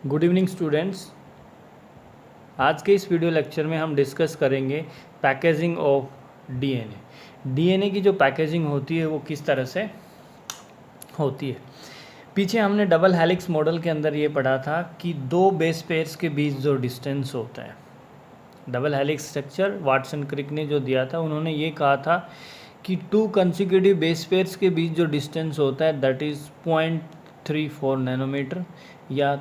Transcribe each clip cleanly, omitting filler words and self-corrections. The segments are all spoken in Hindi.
Good evening students. आज के इस वीडियो लेक्चर में हम डिस्कस करेंगे पैकेजिंग ऑफ डीएनए। डीएनए की जो पैकेजिंग होती है वो किस तरह से होती है। पीछे हमने डबल हेलिक्स मॉडल के अंदर ये पढ़ा था कि दो बेस पेयर्स के बीच जो डिस्टेंस होता है, double helix structure Watson Crick ने जो दिया था, उन्होंने ये कहा था कि टू कंसेक्यूटिव बेस पेयर्स के बीच जो डिस्टेंस होता है दैट इज़ 0.34 नैनोमीटर या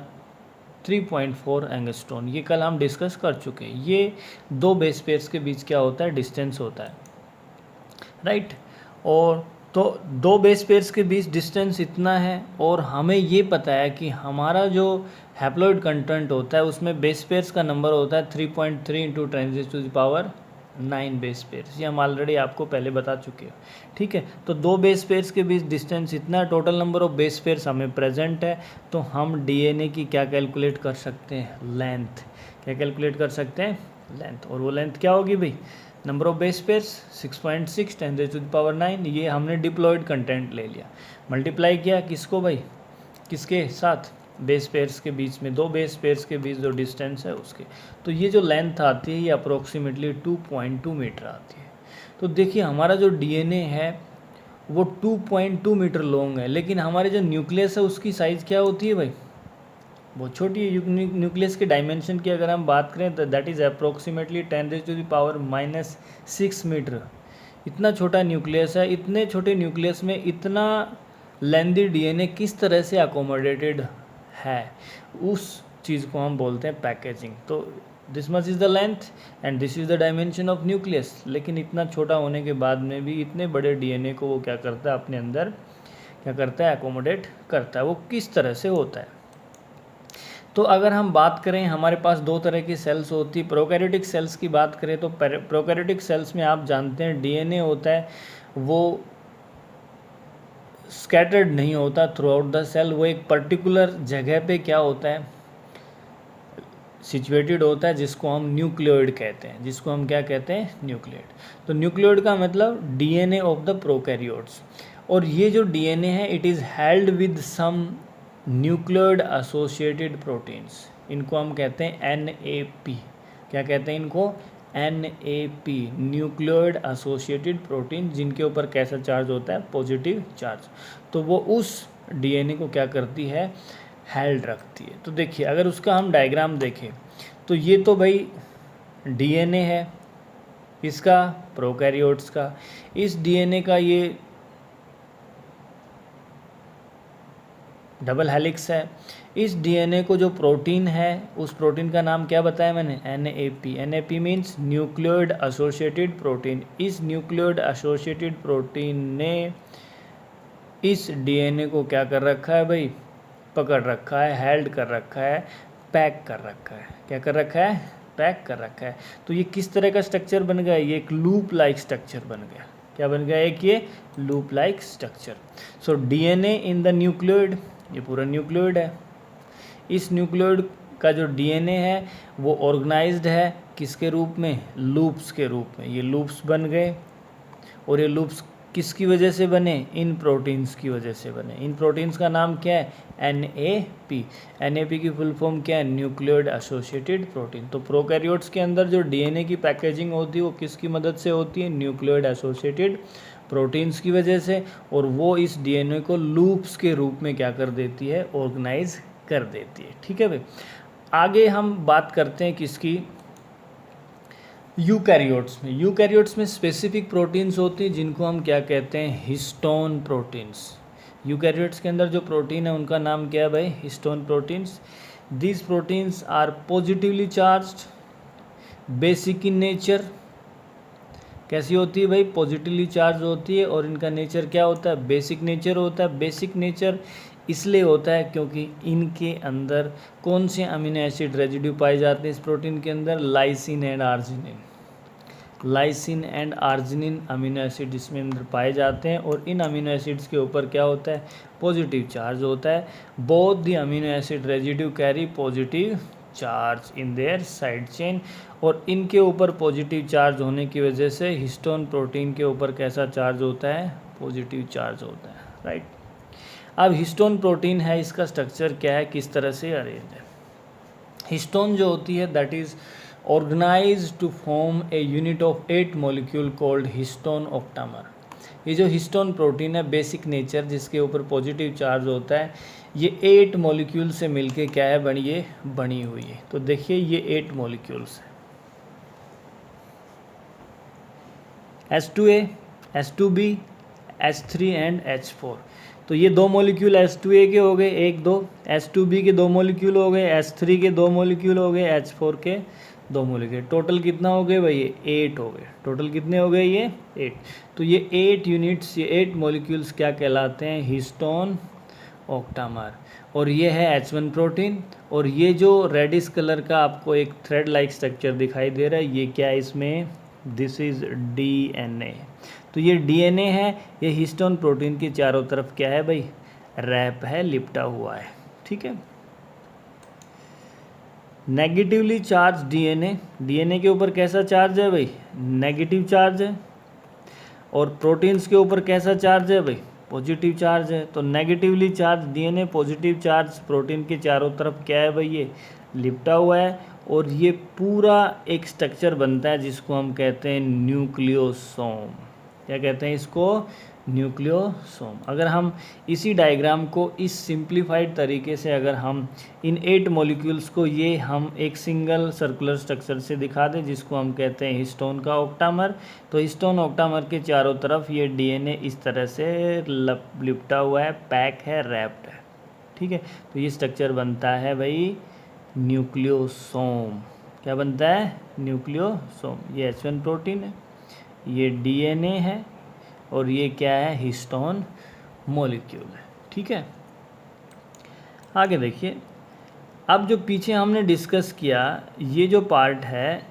3.4 एंगस्ट्रॉन। ये कल हम डिस्कस कर चुके हैं। ये दो बेस पेयर्स के बीच क्या होता है, डिस्टेंस होता है, राइट। और तो दो बेस पेयर्स के बीच डिस्टेंस इतना है और हमें ये पता है कि हमारा जो हैप्लॉइड कंटेंट होता है उसमें बेस पेयर्स का नंबर होता है 3.3 इंटू 10⁻⁹ बेस पेयर्स। ये हम ऑलरेडी आपको पहले बता चुके हैं, ठीक है। तो दो बेस पेयर्स के बीच डिस्टेंस इतना, total number of base pairs हमें प्रेजेंट है, तो हम डीएनए की क्या कैलकुलेट कर सकते हैं, लेंथ। क्या कैलकुलेट कर सकते हैं, लेंथ। और वो लेंथ क्या होगी भाई, नंबर ऑफ बेस पेयर्स 6.6 10⁻⁹। ये हमने डिप्लॉयड कंटेंट ले लिया, मल्टीप्लाई किया किसको भाई, किसके साथ, बेस पेयर्स के बीच में, दो बेस पेयर्स के बीच जो डिस्टेंस है उसके। तो ये जो लेंथ आती है ये अप्रोक्सीमेटली 2.2 मीटर आती है। तो देखिए हमारा जो डीएनए है वो 2.2 मीटर लॉन्ग है, लेकिन हमारे जो न्यूक्लियस है उसकी साइज़ क्या होती है भाई, बहुत छोटी है। न्यूक्लियस के डायमेंशन की अगर हम बात करें तो दैट इज़ अप्रोक्सीमेटली 10⁻⁻⁶ मीटर। इतना छोटा न्यूक्लियस है। इतने छोटे न्यूक्लियस में इतना लेंदी डीएनए किस तरह से अकोमोडेटेड है, उस चीज़ को हम बोलते हैं पैकेजिंग। तो this much is the length and this is the dimension of nucleus. लेकिन इतना छोटा होने के बाद में भी इतने बड़े डीएनए को वो क्या करता है, अपने अंदर क्या करता है, अकोमोडेट करता है। वो किस तरह से होता है, तो अगर हम बात करें, हमारे पास दो तरह की सेल्स होती है। प्रोकैरियोटिक सेल्स की बात करें तो प्रोकैरियोटिक सेल्स में आप जानते हैं डीएनए होता है वो स्कैटर्ड नहीं होता थ्रू आउट द सेल। वो एक पर्टिकुलर जगह पे क्या होता है, सिचुएटेड होता है, जिसको हम न्यूक्लियोइड कहते हैं। जिसको हम क्या कहते हैं, न्यूक्लियोइड। तो न्यूक्लियोइड का मतलब डीएनए ऑफ द प्रोकैरियोट्स। और ये जो डीएनए है it is held with some nucleoid associated proteins. इनको हम कहते हैं एनएपी। क्या कहते हैं इनको, एनएपी, न्यूक्लियोइड एसोसिएटेड प्रोटीन, जिनके ऊपर कैसा चार्ज होता है, पॉजिटिव चार्ज। तो वो उस डीएनए को क्या करती है, हेल्ड रखती है। तो देखिए अगर उसका हम डायग्राम देखें तो ये तो भाई डीएनए है इसका, प्रोकैरियोट्स का। इस डीएनए का ये डबल हेलिक्स है। इस डीएनए को जो प्रोटीन है उस प्रोटीन का नाम क्या बताया मैंने, NAP. NAP means nucleoid associated protein. इस न्यूक्लियोइड एसोसिएटेड प्रोटीन ने इस डीएनए को क्या कर रखा है भाई, पकड़ रखा है, हेल्ड कर रखा है, पैक कर रखा है। क्या कर रखा है, पैक कर रखा है। तो ये किस तरह का स्ट्रक्चर बन गया, ये एक लूप लाइक स्ट्रक्चर बन गया। क्या बन गया, एक ये loop like structure. So DNA in the nucleoid, ये पूरा न्यूक्लियोइड है। इस न्यूक्लियोइड का जो डीएनए है वो ऑर्गेनाइज्ड है किसके रूप में, लूप्स के रूप में। ये लूप्स बन गए और ये लूप्स किसकी वजह से बने, इन प्रोटीन्स की वजह से बने। इन प्रोटीन्स का नाम क्या है, एनएपी। एनएपी की फुल फॉर्म क्या है, न्यूक्लियोइड एसोसिएटेड प्रोटीन। तो प्रोकैरियोट्स के अंदर जो डीएनए की पैकेजिंग होती है वो किसकी मदद से होती है, न्यूक्लियोइड एसोसिएटेड प्रोटीन्स की वजह से। और वो इस डीएनए को लूप्स के रूप में क्या कर देती है, ऑर्गेनाइज कर देती है। ठीक है भाई। आगे हम बात करते हैं किसकी, यूकैरियोट्स में। यूकैरियोट्स में स्पेसिफिक प्रोटीन्स होती हैं जिनको हम क्या कहते हैं, हिस्टोन प्रोटीन्स। यूकैरियोट्स के अंदर जो प्रोटीन है उनका नाम क्या है भाई, histone proteins. These proteins are positively charged, basic in nature. कैसी होती है भाई, पॉजिटिवली चार्ज होती है। और इनका नेचर क्या होता है, बेसिक नेचर होता है। बेसिक नेचर इसलिए होता है क्योंकि इनके अंदर कौन से अमीनो एसिड रेजिड्यू पाए जाते हैं इस प्रोटीन के अंदर, lysine and arginine. Lysine and arginine amino acid इसमें अंदर पाए जाते हैं। और इन अमीनो एसिड्स के ऊपर क्या होता है, पॉजिटिव चार्ज होता है। Both the amino acid residue carry positive charge in their side chain. और इनके ऊपर पॉजिटिव चार्ज होने की वजह से हिस्टोन प्रोटीन के ऊपर कैसा चार्ज होता है, पॉजिटिव चार्ज होता है, राइट। अब हिस्टोन प्रोटीन है, इसका स्ट्रक्चर क्या है, किस तरह से अरेंज है। हिस्टोन जो होती है that is organised to form a unit of 8 molecule called histone octamer. ये जो हिस्टोन प्रोटीन है बेसिक नेचर जिसके ऊपर पॉजिटिव चार्ज होता है, ये 8 मॉलिक्यूल से मिलके क्या है बनी हुई है। तो देखिए ये 8 मॉलिक्यूल्स है, H2A, H2B, H3 and H4। तो ये 2 मॉलिक्यूल H2A के हो गए, 1 2, H2B के 2 मॉलिक्यूल हो गए, H3 के 2 मॉलिक्यूल हो गए, H4 के 2 मॉलिक्यूल। टोटल कितना हो गए भाई? ये 8 हो गए। टोटल कितने हो गए? ये 8। तो ये 8 यूनिट्स, ये 8 मॉलिक्यूल्स क्या कहलाते हैं? Histone octamer. और ये है H1 प्रोटीन। और ये जो रेडिश कलर का आपको एक थ्रेड लाइक स्ट्रक्चर दिखाई दे रहा है, ये क्या है इसमें? This is DNA। तो ये DNA है, ये हिस्टोन प्रोटीन के चारों तरफ क्या है भाई? रैप है, लिपटा हुआ है। ठीक है। नेगेटिवली चार्ज DNA के ऊपर कैसा चार्ज है भाई? नेगेटिव चार्ज है। और प्रोटीन्स के ऊपर कैसा चार्ज है भाई? पॉजिटिव चार्ज है। तो negatively charge DNA, positive charge protein के चारों तरफ क्या है भाई? ये लिपटा हुआ है। और ये पूरा एक स्ट्रक्चर बनता है जिसको हम कहते हैं न्यूक्लियोसोम। क्या कहते हैं इसको? न्यूक्लियोसोम। अगर हम इसी डायग्राम को इस सिंप्लीफाइड तरीके से अगर हम इन 8 मॉलिक्यूल्स को ये हम एक सिंगल सर्कुलर स्ट्रक्चर से दिखा दें जिसको हम कहते हैं हिस्टोन का ऑक्टामर, तो हिस्टोन ऑक्टामर के चारों तरफ ये DNA इस तरह से लिपटा हुआ है, पैक है, रैप्ड है। ठीक है। तो ये स्ट्रक्चर बनता है भाई न्यूक्लियोसोम। क्या बनता है? न्यूक्लियोसोम। ये H1 प्रोटीन है, ये DNA है, और ये क्या है? हिस्टोन मॉलिक्यूल है। ठीक है। आगे देखिए, अब जो पीछे हमने डिस्कस किया ये जो पार्ट है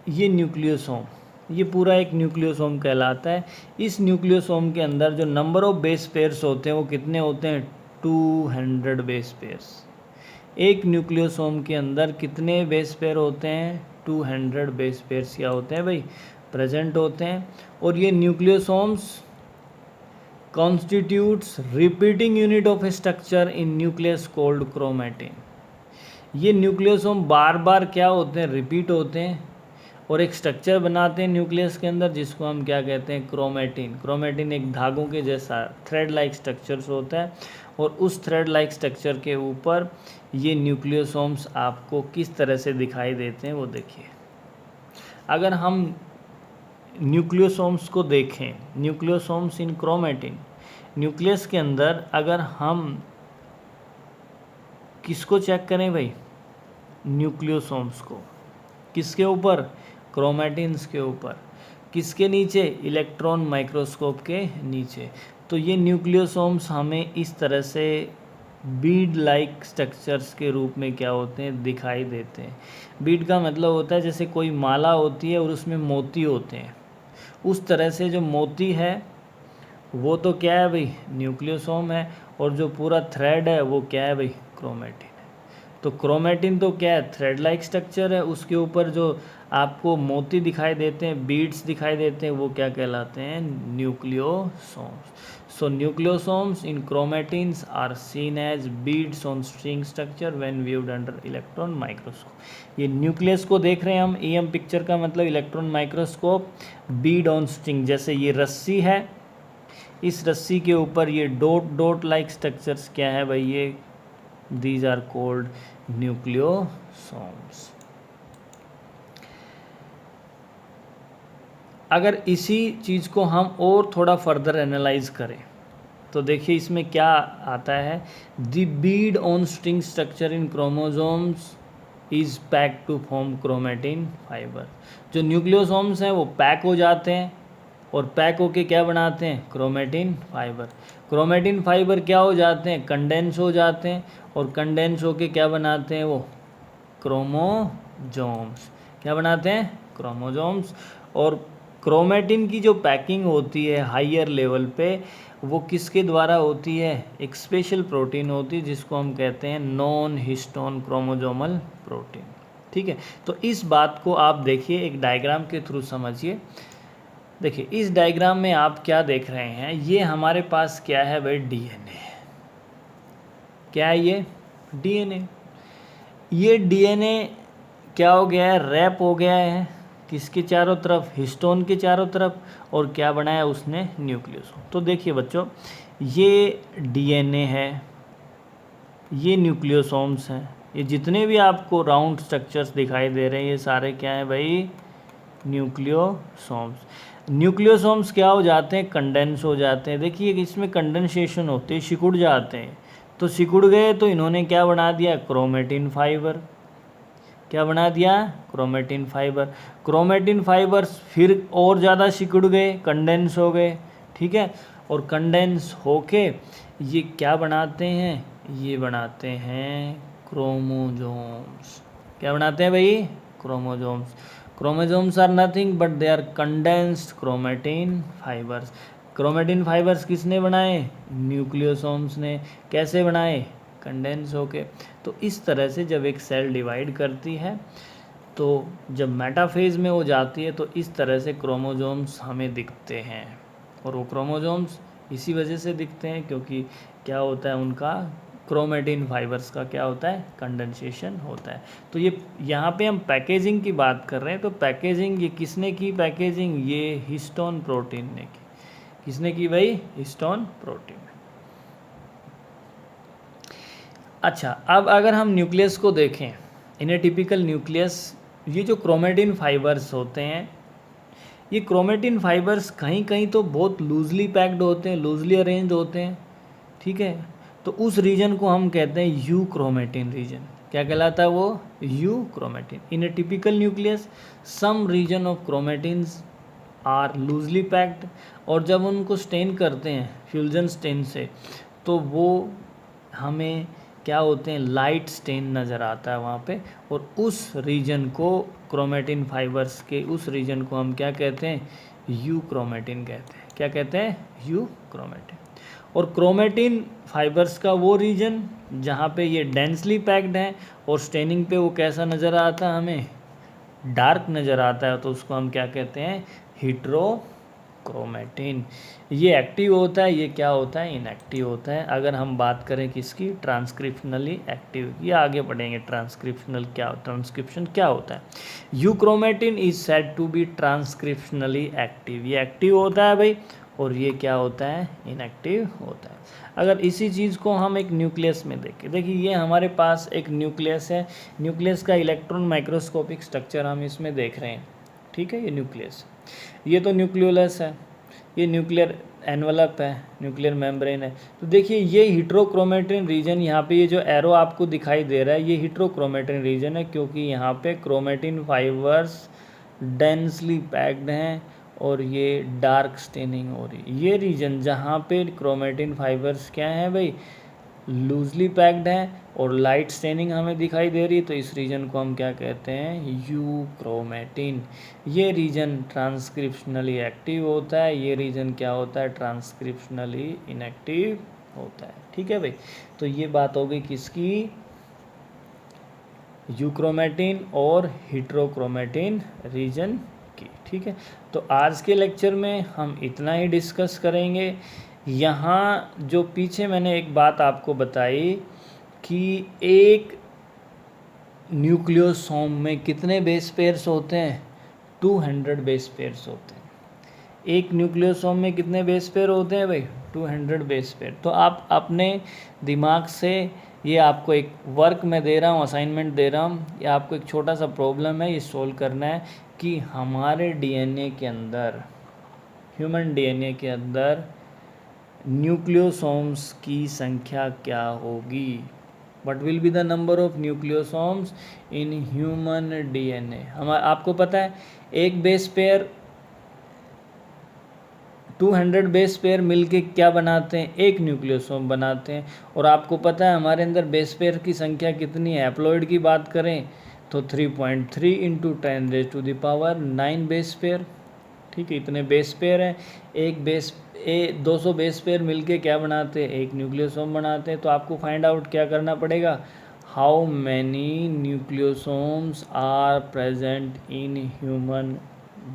ये न्यूक्लियोसोम, ये पूरा एक न्यूक्लियोसोम कहलाता है। इस न्यूक्लियोसोम के अंदर जो नंबर ऑफ बेस पेयर्स होते हैं वो कितने होते हैं? 200 बेस पेयर्स। एक न्यूक्लियोसोम के अंदर कितने बेस पेयर होते हैं? 200 बेस पेयर्स क्या होते हैं भाई? प्रेजेंट होते हैं। और ये nucleosomes constitutes repeating unit of structure in nucleus called chromatin. ये न्यूक्लियोसोम बार बार क्या होते हैं? रिपीट होते हैं और एक स्ट्रक्चर बनाते हैं न्यूक्लियस के अंदर जिसको हम क्या कहते हैं? क्रोमैटिन। क्रोमैटिन एक धागों के जैसा थ्रेड लाइक स्ट्रक्चर्स होता है और उस थ्रेड लाइक स्ट्रक्चर के ऊपर ये न्यूक्लियोसोम्स आपको किस तरह से दिखाई देते हैं वो देखिए। अगर हम न्यूक्लियोसोम्स को देखें, न्यूक्लियोसोम्स इन क्रोमैटिन, न्यूक्लियस के अंदर अगर हम किसको चेक करें भाई? न्यूक्लियोसोम्स को। किसके ऊपर? क्रोमैटिन्स के ऊपर। किसके नीचे? इलेक्ट्रॉन माइक्रोस्कोप के नीचे। तो ये न्यूक्लियोसोम्स हमें इस तरह से बीड लाइक स्ट्रक्चर्स के रूप में क्या होते हैं? दिखाई देते हैं। बीड का मतलब होता है जैसे कोई माला होती है और उसमें मोती होते हैं, उस तरह से जो मोती है वो तो क्या है भाई? न्यूक्लियोसोम है। और जो पूरा थ्रेड है वो क्या है भाई? क्रोमैटिन है। तो क्रोमैटिन तो क्या है? थ्रेड लाइक स्ट्रक्चर है, उसके ऊपर जो आपको मोती दिखाई देते हैं, बीड्स दिखाई देते हैं, वो क्या कहलाते हैं? Nucleosomes. So nucleosomes in chromatins are seen as beads on string structure when viewed under electron microscope. ये न्यूक्लियस को देख रहे हैं हम, EM पिक्चर का मतलब electron microscope. Bead on string, जैसे ये रस्सी है, इस रस्सी के ऊपर ये डॉट डॉट लाइक स्ट्रक्चर्स क्या है भाई? ये दीज आर कॉल्ड न्यूक्लियोसोम्स। अगर इसी चीज़ को हम और थोड़ा फर्दर एनालाइज करें तो देखिए इसमें क्या आता है? The bead on string structure in chromosomes is pack to form chromatin fibre. जो न्यूक्लियोसोम्स हैं वो पैक हो जाते हैं और पैक होके क्या बनाते हैं? Chromatin fibre. क्रोमैटिन फाइबर क्या हो जाते हैं? कंडेंस हो जाते हैं और कंडेंस होके क्या बनाते हैं? वो क्रोमोजोम्स। क्या बनाते हैं? क्रोमोजोम्स। और क्रोमैटिन की जो पैकिंग होती है हायर लेवल पे वो किसके द्वारा होती है? एक स्पेशल प्रोटीन होती है जिसको हम कहते हैं नॉन हिस्टोन क्रोमोजोमल प्रोटीन। ठीक है। तो इस बात को आप देखिए एक डायग्राम के थ्रू समझिए। देखिए इस डायग्राम में आप क्या देख रहे हैं? ये हमारे पास क्या है भाई? DNA। क्या है ये? DNA। ये DNA क्या हो गया है, रैप हो गया है किसके चारों तरफ, हिस्टोन के चारों तरफ, और क्या बनाया उसने, न्यूक्लियोसोम। तो देखिए बच्चों, ये डीएनए है, ये न्यूक्लियोसोम्स हैं, ये जितने भी आपको राउंड स्ट्रक्चर्स दिखाई दे रहे हैं ये सारे क्या हैं भाई, न्यूक्लियोसोम्स। न्यूक्लियोसोम्स क्या हो जाते हैं, कंडेंस हो जाते हैं। देखिए इसमें कंडेंसेशन होती है, सिकुड़ जाते हैं। तो सिकुड़ गए तो इन्होंने क्या बना दिया, क्रोमेटिन फाइबर। क्या बना दिया, क्रोमेटिन फाइबर। क्रोमेटिन फाइबर्स फिर और ज़्यादा सिकुड़ गए, कंडेंस हो गए, ठीक है। और कंडेंस होके ये क्या बनाते हैं, ये बनाते हैं क्रोमोजोम्स। क्या बनाते हैं भाई, chromosomes. Chromosomes are nothing but they are condensed chromatin fibres. Chromatin fibres किसने बनाए, न्यूक्लियोसोम्स ने। कैसे बनाए, कंडेंस होके। तो इस तरह से जब एक सेल डिवाइड करती है तो जब मेटाफेज में वो जाती है तो इस तरह से क्रोमोजोम्स हमें दिखते हैं। और वो क्रोमोजोम्स इसी वजह से दिखते हैं क्योंकि क्या होता है उनका, क्रोमेटिन फाइबर्स का क्या होता है, कंडेंसेशन होता है। तो ये यहाँ पे हम पैकेजिंग की बात कर रहे हैं। तो पैकेजिंग ये किसने की, पैकेजिंग ये हिस्टोन प्रोटीन ने की। किसने की भाई, हिस्टोन प्रोटीन। अच्छा, अब अगर हम न्यूक्लियस को देखें, इन ए टिपिकल न्यूक्लियस, ये जो क्रोमेटिन फाइबर्स होते हैं, ये क्रोमेटिन फाइबर्स कहीं कहीं तो बहुत लूजली पैक्ड होते हैं, लूजली अरेंज्ड होते हैं, ठीक है। तो उस रीजन को हम कहते हैं यू क्रोमेटिन रीजन। क्या कहलाता है वो, euchromatin. In a typical nucleus some region of chromatins are loosely packed. और जब उनको स्टेन करते हैं फ्यूजन स्टेन से तो वो हमें क्या होते हैं, लाइट स्टेन नज़र आता है वहाँ पे। और उस रीजन को, क्रोमेटिन फाइबर्स के उस रीजन को हम क्या कहते हैं, यू क्रोमेटिन कहते हैं। क्या कहते हैं, यू क्रोमेटिन। और क्रोमेटिन फाइबर्स का वो रीजन जहाँ पे ये डेंसली पैक्ड है और स्टेनिंग पे वो कैसा नज़र आता है, हमें डार्क नज़र आता है, तो उसको हम क्या कहते हैं, हेट्रोक्रोमेटिन। ये एक्टिव होता है, ये क्या होता है, इनएक्टिव होता है। अगर हम बात करें किसकी, ट्रांसक्रिप्शनली एक्टिव, ये आगे पढ़ेंगे ट्रांसक्रिप्शन क्या होता है। Euchromatin is said to be transcriptionally active. ये एक्टिव होता है भाई, और ये क्या होता है, इनएक्टिव होता है। अगर इसी चीज़ को हम एक न्यूक्लियस में देखें, देखिए ये हमारे पास एक न्यूक्लियस है। न्यूक्लियस का इलेक्ट्रॉन माइक्रोस्कोपिक स्ट्रक्चर हम इसमें देख रहे हैं, ठीक है। ये न्यूक्लियस, ये तो न्यूक्लियोलस है, ये न्यूक्लियर एनवलप है, न्यूक्लियर मेम्ब्रेन है। तो देखिए ये हेट्रोक्रोमेटिन रीजन, यहाँ पे ये जो एरो आपको दिखाई दे रहा है ये हेट्रोक्रोमेटिन रीजन है, क्योंकि यहाँ पे क्रोमेटिन फाइबर्स डेंसली पैक्ड हैं और ये डार्क स्टेनिंग हो रही है। ये रीजन जहाँ पे क्रोमेटिन फाइबर्स क्या हैं भाई, लूजली पैक्ड हैं और लाइट स्टेनिंग हमें दिखाई दे रही है, तो इस रीजन को हम क्या कहते हैं, यू क्रोमेटिन। ये रीजन ट्रांसक्रिप्शनली एक्टिव होता है, ये रीजन क्या होता है, ट्रांसक्रिप्शनली इनएक्टिव होता है, ठीक है भाई। तो ये बात हो गई किसकी, यूक्रोमेटिन और हेट्रोक्रोमेटिन रीजन की, ठीक है। तो आज के लेक्चर में हम इतना ही डिस्कस करेंगे। यहाँ जो पीछे मैंने एक बात आपको बताई कि एक न्यूक्लियोसोम में कितने बेस पेयर्स होते हैं, 200 बेस पेयर्स होते हैं। एक न्यूक्लियोसोम में कितने बेस पेयर होते हैं भाई, 200 बेस पेयर। तो आप अपने दिमाग से, ये आपको एक वर्क मैं दे रहा हूँ, असाइनमेंट दे रहा हूँ, ये आपको एक छोटा सा प्रॉब्लम है, ये सोल्व करना है कि हमारे डीएनए के अंदर, ह्यूमन डीएनए के अंदर न्यूक्लियोसोम्स की संख्या क्या होगी। What will be the number of nucleosomes in human DNA. आपको पता है एक बेस पेयर, 200 बेस पेयर मिलके क्या बनाते हैं, एक न्यूक्लियोसोम बनाते हैं। और आपको पता है हमारे अंदर बेस पेयर की संख्या कितनी है, हैप्लॉइड की बात करें तो 3.3 × 10⁻⁹ बेस पेयर, ठीक है। इतने बेस पेयर हैं, एक बेस 200 बेस पेयर मिलके क्या बनाते हैं, एक न्यूक्लियोसोम बनाते हैं। तो आपको फाइंड आउट क्या करना पड़ेगा, how many nucleosomes are present in human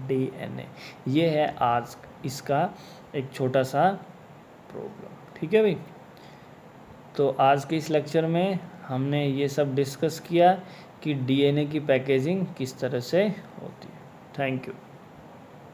DNA. ये है आज इसका एक छोटा सा प्रॉब्लम, ठीक है भाई। तो आज के इस लेक्चर में हमने ये सब डिस्कस किया कि डीएनए की पैकेजिंग किस तरह से होती है। Thank you.